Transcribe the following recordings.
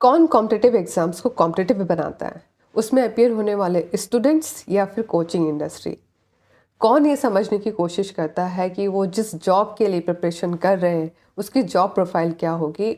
कौन competitive exams को competitive बनाता है? उसमें अपीयर होने वाले स्टूडेंट्स या फिर कोचिंग इंडस्ट्री? कौन ये समझने की कोशिश करता है कि वो जिस जॉब के लिए प्रिपरेशन कर रहे हैं उसकी जॉब प्रोफाइल क्या होगी,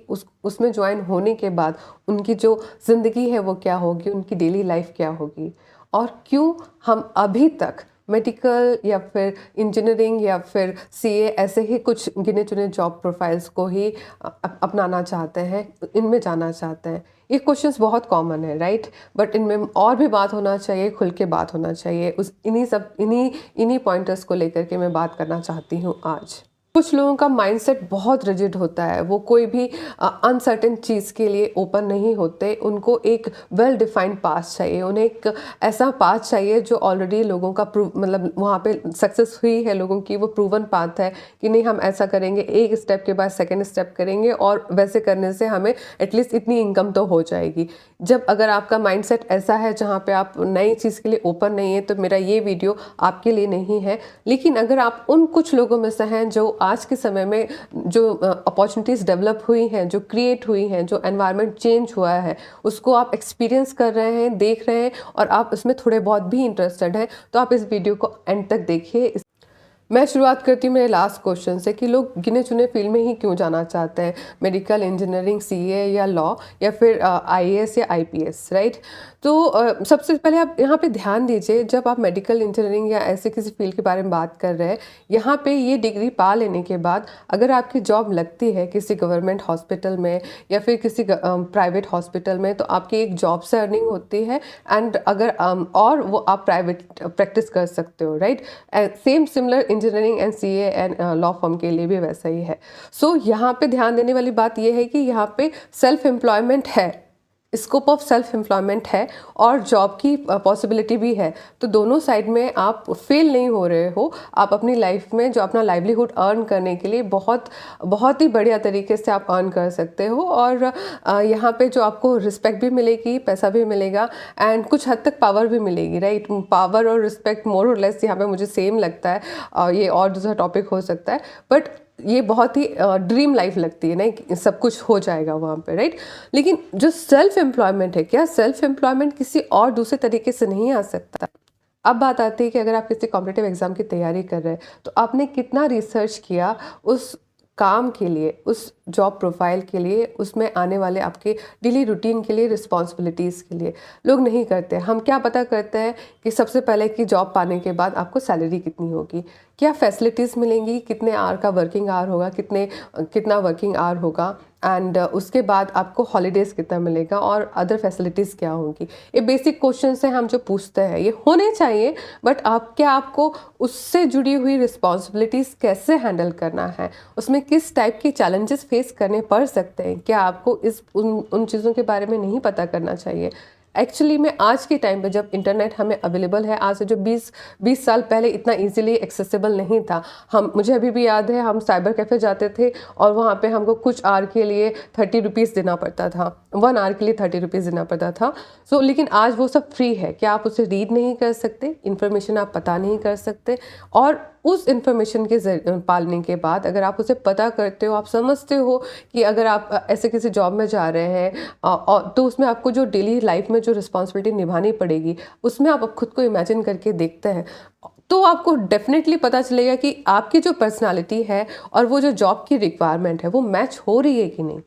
उसमें ज्वाइन होने के बाद उनकी जो ज़िंदगी है वो क्या होगी, उनकी डेली लाइफ क्या होगी, और क्यों हम अभी तक मेडिकल या फिर इंजीनियरिंग या फिर सीए ऐसे ही कुछ गिने चुने जॉब प्रोफाइल्स को ही अपनाना चाहते हैं, इनमें जाना चाहते हैं। ये क्वेश्चंस बहुत कॉमन है, राइट? बट इनमें और भी बात होना चाहिए, खुल के बात होना चाहिए। उस इन्हीं पॉइंटर्स को लेकर के मैं बात करना चाहती हूँ आज। कुछ लोगों का माइंडसेट बहुत रिजिड होता है, वो कोई भी अनसर्टेन चीज़ के लिए ओपन नहीं होते। उनको एक वेल डिफाइंड पाथ चाहिए, उन्हें एक ऐसा पाथ चाहिए जो ऑलरेडी लोगों का मतलब वहाँ पे सक्सेस हुई है लोगों की, वो प्रूवन पाथ है कि नहीं हम ऐसा करेंगे, एक स्टेप के बाद सेकेंड स्टेप करेंगे और वैसे करने से हमें एटलीस्ट इतनी इनकम तो हो जाएगी। जब अगर आपका माइंडसेट ऐसा है जहाँ पे आप नई चीज़ के लिए ओपन नहीं है, तो मेरा ये वीडियो आपके लिए नहीं है। लेकिन अगर आप उन कुछ लोगों में से हैं जो आज के समय में जो अपॉर्चुनिटीज़ डेवलप हुई हैं, जो क्रिएट हुई हैं, जो एनवायरनमेंट चेंज हुआ है, उसको आप एक्सपीरियंस कर रहे हैं, देख रहे हैं और आप इसमें थोड़े बहुत भी इंटरेस्टेड हैं, तो आप इस वीडियो को एंड तक देखिए। मैं शुरुआत करती हूँ मेरे लास्ट क्वेश्चन से कि लोग गिने चुने फील्ड में ही क्यों जाना चाहते हैं, मेडिकल, इंजीनियरिंग, सीए या लॉ या फिर आईएएस या आईपीएस, राइट? तो सबसे पहले आप यहाँ पे ध्यान दीजिए, जब आप मेडिकल, इंजीनियरिंग या ऐसे किसी फील्ड के बारे में बात कर रहे हैं, यहाँ पे ये डिग्री पा लेने के बाद अगर आपकी जॉब लगती है किसी गवर्नमेंट हॉस्पिटल में या फिर किसी प्राइवेट हॉस्पिटल में, तो आपकी एक जॉब से अर्निंग होती है। एंड अगर और वो आप प्राइवेट प्रैक्टिस कर सकते हो, right? Same similar engineering and CA and law firm के लिए भी वैसा ही है। सो यहाँ पे ध्यान देने वाली बात यह है कि यहाँ पे सेल्फ एम्प्लॉयमेंट है, स्कोप ऑफ सेल्फ एम्प्लॉयमेंट है और जॉब की पॉसिबिलिटी भी है। तो दोनों साइड में आप फेल नहीं हो रहे हो। आप अपनी लाइफ में जो अपना लाइवलीहुड अर्न करने के लिए बहुत ही बढ़िया तरीके से आप अर्न कर सकते हो। और यहाँ पे जो आपको रिस्पेक्ट भी मिलेगी, पैसा भी मिलेगा एंड कुछ हद तक पावर भी मिलेगी, राइट? पावर और रिस्पेक्ट मोर और लेस यहाँ पे मुझे सेम लगता है। ये और दूसरा टॉपिक हो सकता है, बट ये बहुत ही ड्रीम लाइफ लगती है, नहीं सब कुछ हो जाएगा वहाँ पे, राइट? लेकिन जो सेल्फ एम्प्लॉयमेंट है, क्या सेल्फ एम्प्लॉयमेंट किसी और दूसरे तरीके से नहीं आ सकता? अब बात आती है कि अगर आप किसी कॉम्पिटिटिव एग्जाम की तैयारी कर रहे हैं, तो आपने कितना रिसर्च किया उस काम के लिए, उस जॉब प्रोफाइल के लिए, उसमें आने वाले आपके डेली रूटीन के लिए, रिस्पॉन्सिबिलिटीज़ के लिए। लोग नहीं करते। हम क्या पता करते हैं कि सबसे पहले कि जॉब पाने के बाद आपको सैलरी कितनी होगी, क्या फैसिलिटीज़ मिलेंगी, कितने आवर का वर्किंग आवर होगा, कितना वर्किंग आवर होगा, एंड उसके बाद आपको हॉलीडेज़ कितना मिलेगा और अदर फैसिलिटीज़ क्या होंगी। ये बेसिक क्वेश्चन हैं हम जो पूछते हैं, ये होने चाहिए। बट आपको उससे जुड़ी हुई रिस्पॉन्सिबिलिटीज़ कैसे हैंडल करना है, उसमें किस टाइप के चैलेंजेस फेस करने पड़ सकते हैं, क्या आपको उन चीज़ों के बारे में नहीं पता करना चाहिए? एक्चुअली में आज के टाइम पे जब इंटरनेट हमें अवेलेबल है, आज से जो 20 साल पहले इतना इजीली एक्सेसिबल नहीं था। मुझे अभी भी याद है, हम साइबर कैफ़े जाते थे और वहाँ पे हमको कुछ आवर के लिए 30 रुपीज़ देना पड़ता था, 1 आवर के लिए 30 रुपीज़ देना पड़ता था। लेकिन आज वो सब फ्री है। क्या आप उसे रीड नहीं कर सकते, इन्फॉर्मेशन आप पता नहीं कर सकते? और उस इन्फॉर्मेशन के पालने के बाद अगर आप उसे पता करते हो, आप समझते हो कि अगर आप ऐसे किसी जॉब में जा रहे हैं तो उसमें आपको जो डेली लाइफ में जो रिस्पॉन्सिबिलिटी निभानी पड़ेगी, उसमें आप खुद को इमेजिन करके देखते हैं, तो आपको डेफिनेटली पता चलेगा कि आपकी जो पर्सनालिटी है और वो जो जॉब की रिक्वायरमेंट है वो मैच हो रही है कि नहीं।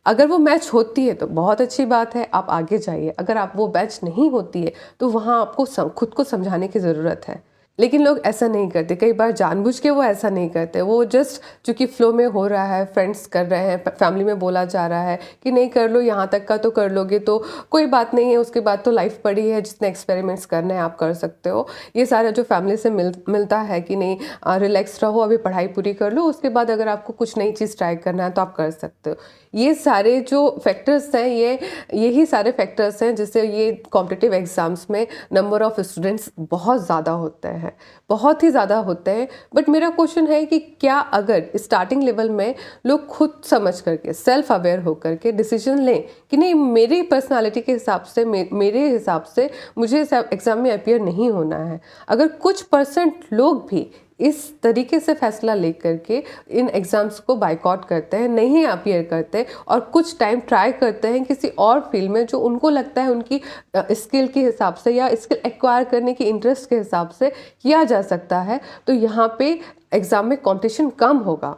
अगर वो मैच होती है तो बहुत अच्छी बात है, आप आगे जाइए। अगर आप वो मैच नहीं होती है तो वहाँ आपको खुद को समझाने की ज़रूरत है। लेकिन लोग ऐसा नहीं करते, कई बार जानबूझ के वो ऐसा नहीं करते। वो जस्ट चूँकि फ्लो में हो रहा है, फ्रेंड्स कर रहे हैं, फैमिली में बोला जा रहा है कि नहीं कर लो, यहाँ तक का तो कर लोगे तो कोई बात नहीं है, उसके बाद तो लाइफ पड़ी है, जितने एक्सपेरिमेंट्स करने हैं आप कर सकते हो। ये सारा जो फैमिली से मिलता है कि नहीं रिलैक्स रहो, अभी पढ़ाई पूरी कर लो, उसके बाद अगर आपको कुछ नई चीज़ ट्राई करना है तो आप कर सकते हो। ये सारे जो फैक्टर्स हैं, यही सारे फैक्टर्स हैं जिससे ये कॉम्पिटिटिव एग्ज़ाम्स में नंबर ऑफ़ स्टूडेंट्स बहुत ज़्यादा होते हैं, बहुत ही ज़्यादा होते हैं। बट मेरा क्वेश्चन है कि क्या अगर स्टार्टिंग लेवल में लोग खुद समझ करके, सेल्फ अवेयर होकर के डिसीजन लें कि नहीं, मेरी पर्सनालिटी के हिसाब से, मेरे हिसाब से मुझे एग्ज़ाम में अपीयर नहीं होना है। अगर कुछ % लोग भी इस तरीके से फैसला लेकर के इन एग्ज़ाम्स को बायकॉट करते हैं, नहीं अपीयर करते और कुछ टाइम ट्राई करते हैं किसी और फील्ड में जो उनको लगता है उनकी स्किल के हिसाब से या स्किल एक्वायर करने की इंटरेस्ट के हिसाब से किया जा सकता है, तो यहाँ पे एग्ज़ाम में कंपटीशन कम होगा।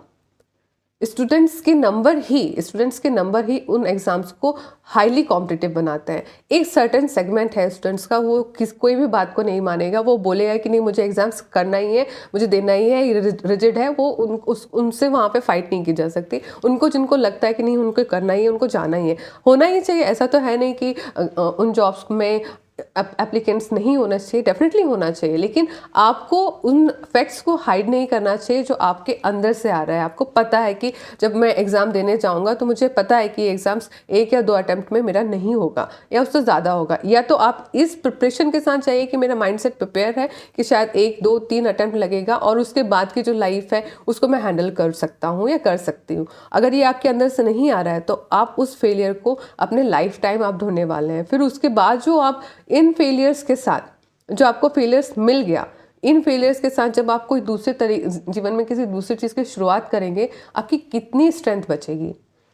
स्टूडेंट्स के नंबर ही उन एग्ज़ाम्स को हाईली कॉम्पिटिटिव बनाते हैं। एक सर्टेन सेगमेंट है स्टूडेंट्स का, वो कोई भी बात को नहीं मानेगा, वो बोलेगा कि नहीं मुझे एग्ज़ाम्स करना ही है, मुझे देना ही है, ये रिजिड है, वो उनसे वहाँ पे फाइट नहीं की जा सकती। उनको जिनको लगता है कि नहीं उनको करना ही है, उनको जाना ही है, होना ही चाहिए। ऐसा तो है नहीं कि उन जॉब्स में एप्लीकेंट्स नहीं होना चाहिए, डेफिनेटली होना चाहिए, लेकिन आपको उन फैक्ट्स को हाइड नहीं करना चाहिए जो आपके अंदर से आ रहा है। आपको पता है कि जब मैं एग्ज़ाम देने जाऊंगा तो मुझे पता है कि एग्ज़ाम्स 1 या 2 अटैम्प्ट में मेरा नहीं होगा या उससे ज़्यादा होगा, या तो आप इस प्रिपरेशन के साथ चाहिए कि मेरा माइंडसेट प्रिपेयर है कि शायद 1, 2, 3 अटैम्प्ट लगेगा और उसके बाद की जो लाइफ है उसको मैं हैंडल कर सकता हूँ या कर सकती हूँ। अगर ये आपके अंदर से नहीं आ रहा है तो आप उस फेलियर को अपने लाइफ टाइम आप ढूंढने वाले हैं। फिर उसके बाद जो आप इन फेलियर्स के साथ, जो आपको फेलियर्स मिल गया, इन फेलियर्स के साथ जब आप कोई जीवन में किसी दूसरी चीज़ की शुरुआत करेंगे, आपकी कितनी स्ट्रेंथ बचेगी।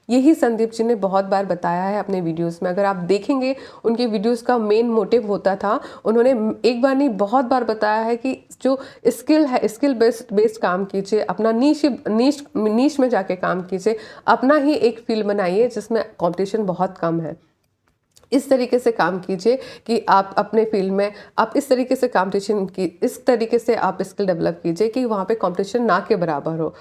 यही संदीप जी ने बहुत बार बताया है अपने वीडियोस में। अगर आप देखेंगे उनके वीडियोस का मेन मोटिव होता था, उन्होंने एक बार नहीं बहुत बार बताया है कि जो स्किल है, स्किल बेस्ड काम कीजिए, अपना नीश में जाके काम कीजिए, अपना ही एक फील्ड बनाइए जिसमें कंपटीशन बहुत कम है। इस तरीके से काम कीजिए कि आप अपने फील्ड में आप इस तरीके से इस तरीके से आप स्किल डेवलप कीजिए कि वहाँ पे कंपटीशन ना के बराबर हो।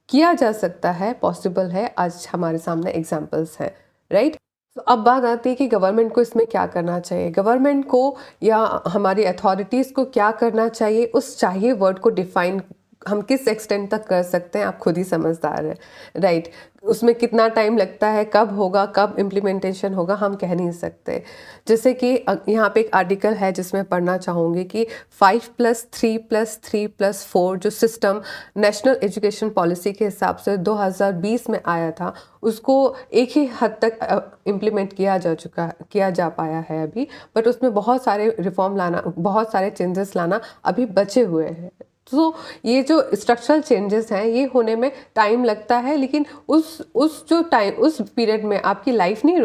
किया जा सकता है, पॉसिबल है, आज हमारे सामने एग्जांपल्स हैं, राइट। तो अब बात आती है कि गवर्नमेंट को इसमें क्या करना चाहिए। गवर्नमेंट को या हमारी अथॉरिटीज़ को क्या करना चाहिए, उस चाहिए वर्ड को डिफाइन हम किस एक्सटेंट तक कर सकते हैं, आप खुद ही समझदार हैं, राइट। उसमें कितना टाइम लगता है, कब होगा, कब इम्प्लीमेंटेशन होगा, हम कह नहीं सकते। जैसे कि यहाँ पे एक आर्टिकल है जिसमें पढ़ना चाहूँगी कि 5+3+3+4 जो सिस्टम नेशनल एजुकेशन पॉलिसी के हिसाब से 2020 में आया था, उसको एक ही हद तक इम्प्लीमेंट किया जा पाया है अभी, बट उसमें बहुत सारे रिफॉर्म लाना, बहुत सारे चेंजेस लाना अभी बचे हुए हैं। तो ये जो स्ट्रक्चरल चेंजेस हैं ये होने में टाइम लगता है, लेकिन उस पीरियड में आपकी लाइफ नहीं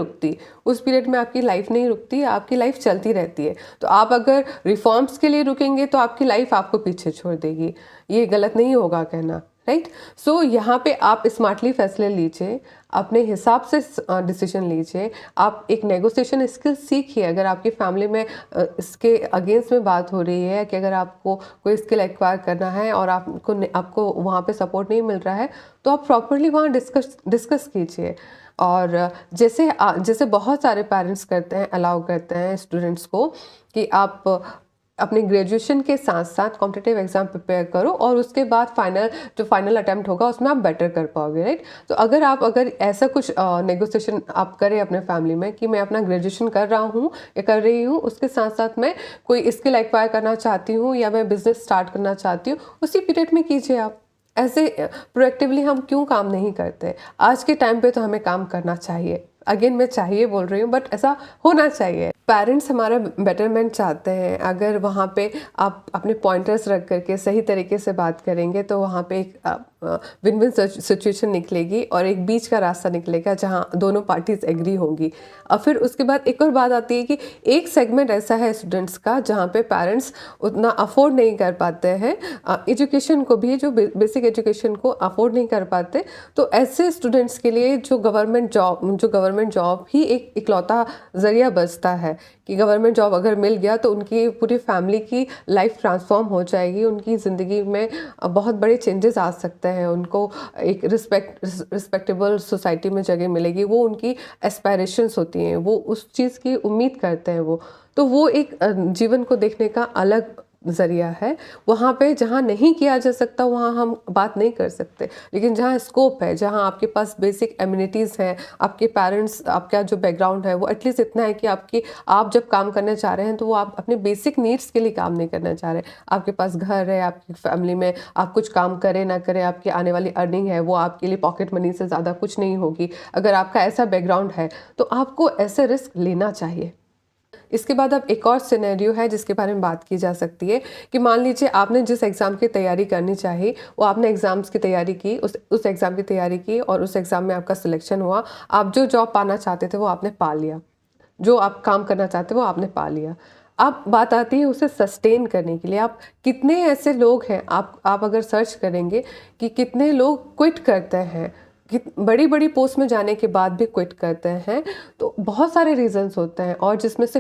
रुकती, आपकी लाइफ चलती रहती है। तो आप अगर रिफॉर्म्स के लिए रुकेंगे तो आपकी लाइफ आपको पीछे छोड़ देगी, ये गलत नहीं होगा कहना, राइट। सो यहाँ पे आप स्मार्टली फैसले लीजिए, अपने हिसाब से डिसीजन लीजिए, आप एक नेगोशिएशन स्किल सीखिए। अगर आपकी फैमिली में इसके अगेंस्ट में बात हो रही है कि अगर आपको कोई स्किल एक्वायर करना है और आपको वहाँ पे सपोर्ट नहीं मिल रहा है, तो आप प्रॉपरली वहाँ डिस्कस कीजिए। और जैसे बहुत सारे पेरेंट्स करते हैं, अलाउ करते हैं स्टूडेंट्स को कि आप अपने ग्रेजुएशन के साथ साथ कॉम्पिटिटिव एग्जाम प्रिपेयर करो और उसके बाद फाइनल अटेम्प्ट होगा उसमें आप बेटर कर पाओगे, राइट। तो अगर ऐसा कुछ नेगोशिएशन आप करें अपने फैमिली में कि मैं अपना ग्रेजुएशन कर रहा हूँ या कर रही हूँ, उसके साथ साथ मैं कोई स्किल एक्वायर करना चाहती हूँ या मैं बिजनेस स्टार्ट करना चाहती हूँ, उसी पीरियड में कीजिए आप। ऐसे प्रोएक्टिवली हम क्यों काम नहीं करते? आज के टाइम पे तो हमें काम करना चाहिए। अगेन मैं चाहिए बोल रही हूँ, बट ऐसा होना चाहिए। पेरेंट्स हमारा बेटरमेंट चाहते हैं। अगर वहाँ पे आप अपने पॉइंटर्स रख करके सही तरीके से बात करेंगे तो वहाँ पे एक विन विन सिचुएशन निकलेगी और एक बीच का रास्ता निकलेगा जहाँ दोनों पार्टीज एग्री होंगी। और फिर उसके बाद एक और बात आती है कि एक सेगमेंट ऐसा है स्टूडेंट्स का जहाँ पे पेरेंट्स उतना अफोर्ड नहीं कर पाते हैं एजुकेशन को भी, जो बेसिक एजुकेशन को अफोर्ड नहीं कर पाते। तो ऐसे स्टूडेंट्स के लिए जो गवर्नमेंट जॉब ही एक इकलौता ज़रिया बचता है कि गवर्नमेंट जॉब अगर मिल गया तो उनकी पूरी फैमिली की लाइफ ट्रांसफॉर्म हो जाएगी, उनकी ज़िंदगी में बहुत बड़े चेंजेस आ सकते हैं, उनको एक रिस्पेक्टेबल सोसाइटी में जगह मिलेगी, वो उनकी एस्पायरेशंस होती हैं, वो उस चीज़ की उम्मीद करते हैं तो वो एक जीवन को देखने का अलग ज़रिया है। वहाँ पे जहाँ नहीं किया जा सकता वहाँ हम बात नहीं कर सकते, लेकिन जहाँ स्कोप है, जहाँ आपके पास बेसिक एमिनिटीज़ हैं, आपके पेरेंट्स, आपका जो बैकग्राउंड है वो एटलीस्ट इतना है कि आप जब काम करने चाह रहे हैं तो वो आप अपने बेसिक नीड्स के लिए काम नहीं करना चाह रहे। आपके पास घर है, आपकी फैमिली में आप कुछ काम करें ना करें, आपकी आने वाली अर्निंग है वो आपके लिए पॉकेट मनी से ज़्यादा कुछ नहीं होगी। अगर आपका ऐसा बैकग्राउंड है तो आपको ऐसे रिस्क लेना चाहिए। इसके बाद अब एक और सिनेरियो है जिसके बारे में बात की जा सकती है कि मान लीजिए आपने जिस एग्ज़ाम की तैयारी करनी चाहिए वो आपने एग्ज़ाम्स की तैयारी की, उस एग्ज़ाम की तैयारी की और उस एग्ज़ाम में आपका सिलेक्शन हुआ। आप जो जॉब पाना चाहते थे वो आपने पा लिया, जो आप काम करना चाहते वो आपने पा लिया। अब बात आती है उसे सस्टेन करने के लिए। आप कितने ऐसे लोग हैं, आप अगर सर्च करेंगे कि कितने लोग क्विट करते हैं, बड़ी बड़ी पोस्ट में जाने के बाद भी क्विट करते हैं, तो बहुत सारे रीजंस होते हैं। और जिसमें से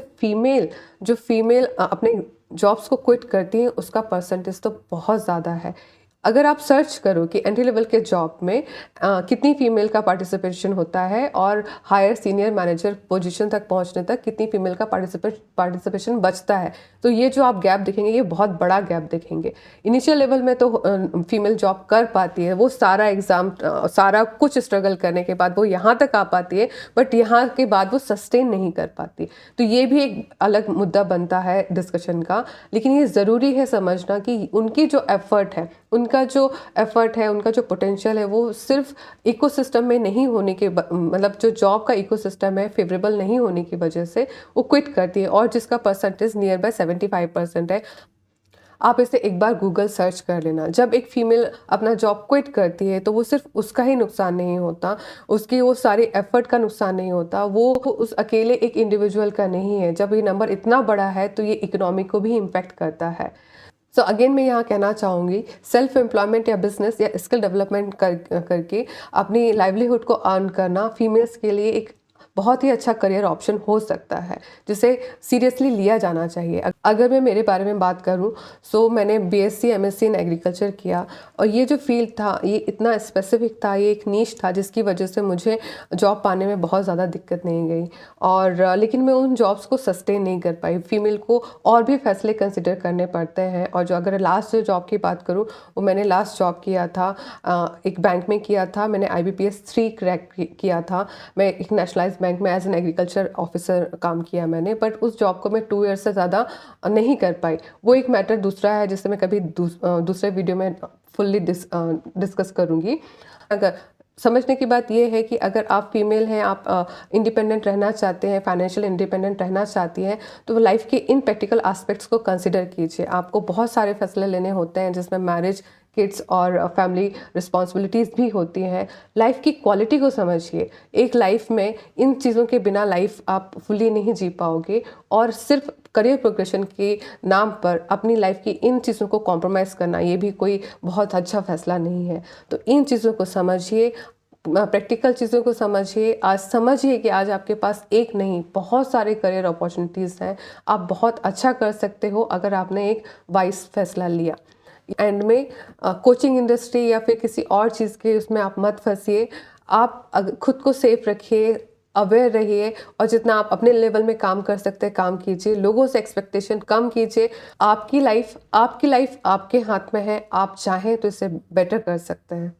जो फीमेल अपने जॉब्स को क्विट करती हैं उसका परसेंटेज तो बहुत ज़्यादा है। अगर आप सर्च करो कि एंट्री लेवल के जॉब में कितनी फीमेल का पार्टिसिपेशन होता है और हायर सीनियर मैनेजर पोजीशन तक पहुंचने तक कितनी फीमेल का पार्टिसिपेशन बचता है, तो ये जो आप गैप देखेंगे ये बहुत बड़ा गैप देखेंगे। इनिशियल लेवल में तो फीमेल जॉब कर पाती है, वो सारा एग्ज़ाम सारा कुछ स्ट्रगल करने के बाद वो यहाँ तक आ पाती है, बट यहाँ के बाद वो सस्टेन नहीं कर पाती। तो ये भी एक अलग मुद्दा बनता है डिस्कशन का। लेकिन ये ज़रूरी है समझना कि उनकी जो एफ़र्ट है, उनका जो पोटेंशियल है वो सिर्फ इकोसिस्टम में नहीं होने के मतलब जो जॉब का इकोसिस्टम है फेवरेबल नहीं होने की वजह से वो क्विट करती है, और जिसका परसेंटेज नियर बाय 75% है। आप इसे एक बार गूगल सर्च कर लेना। जब एक फीमेल अपना जॉब क्विट करती है तो वो सिर्फ उसका ही नुकसान नहीं होता, उसकी वो सारी एफर्ट का नुकसान नहीं होता, वो उस अकेले एक इंडिविजुअल का नहीं है। जब ये नंबर इतना बड़ा है तो ये इकोनॉमी को भी इम्पैक्ट करता है। सो अगेन मैं यहाँ कहना चाहूँगी, सेल्फ एम्प्लॉयमेंट या बिजनेस या स्किल डेवलपमेंट करके अपनी लाइवलीहुड को अर्न करना फीमेल्स के लिए एक बहुत ही अच्छा करियर ऑप्शन हो सकता है, जिसे सीरियसली लिया जाना चाहिए। अगर मैं मेरे बारे में बात करूं, सो मैंने बीएससी एमएससी इन एग्रीकल्चर किया, और ये जो फील्ड था ये इतना स्पेसिफिक था, ये एक नीश था जिसकी वजह से मुझे जॉब पाने में बहुत ज़्यादा दिक्कत नहीं गई। और लेकिन मैं उन जॉब्स को सस्टेन नहीं कर पाई। फीमेल को और भी फैसले कंसिडर करने पड़ते हैं। और जो अगर लास्ट जॉब की बात करूँ, वो मैंने लास्ट जॉब किया था एक बैंक में किया था। मैंने IBPS 3 क्रैक किया था। मैं एक नेशनलाइज बैंक में एज एन एग्रीकल्चर ऑफिसर काम किया मैंने, बट उस जॉब को मैं 2 ईयर से ज़्यादा नहीं कर पाई। वो एक मैटर दूसरा है जिससे मैं कभी दूसरे वीडियो में फुल्ली डिस्कस करूँगी। अगर समझने की बात यह है कि अगर आप फीमेल हैं, आप इंडिपेंडेंट रहना चाहते हैं, फाइनेंशियल इंडिपेंडेंट रहना चाहती हैं, तो लाइफ के इन प्रैक्टिकल एस्पेक्ट्स को कंसिडर कीजिए। आपको बहुत सारे फैसले लेने होते हैं जिसमें मैरिज, किड्स और फैमिली रिस्पॉन्सिबिलिटीज़ भी होती हैं। लाइफ की क्वालिटी को समझिए। एक लाइफ में इन चीज़ों के बिना लाइफ आप फुली नहीं जी पाओगे, और सिर्फ करियर प्रोग्रेशन के नाम पर अपनी लाइफ की इन चीज़ों को कॉम्प्रोमाइज़ करना ये भी कोई बहुत अच्छा फैसला नहीं है। तो इन चीज़ों को समझिए, प्रैक्टिकल चीज़ों को समझिए। आज समझिए कि आज आपके पास एक नहीं बहुत सारे करियर अपॉर्चुनिटीज़ हैं। आप बहुत अच्छा कर सकते हो अगर आपने एक वाइज फैसला लिया। एंड में कोचिंग इंडस्ट्री या फिर किसी और चीज़ के उसमें आप मत फंसिए। आप खुद को सेफ रखिए, अवेयर रहिए, और जितना आप अपने लेवल में काम कर सकते हैं काम कीजिए। लोगों से एक्सपेक्टेशन कम कीजिए। आपकी लाइफ आपके हाथ में है। आप चाहें तो इसे बेटर कर सकते हैं।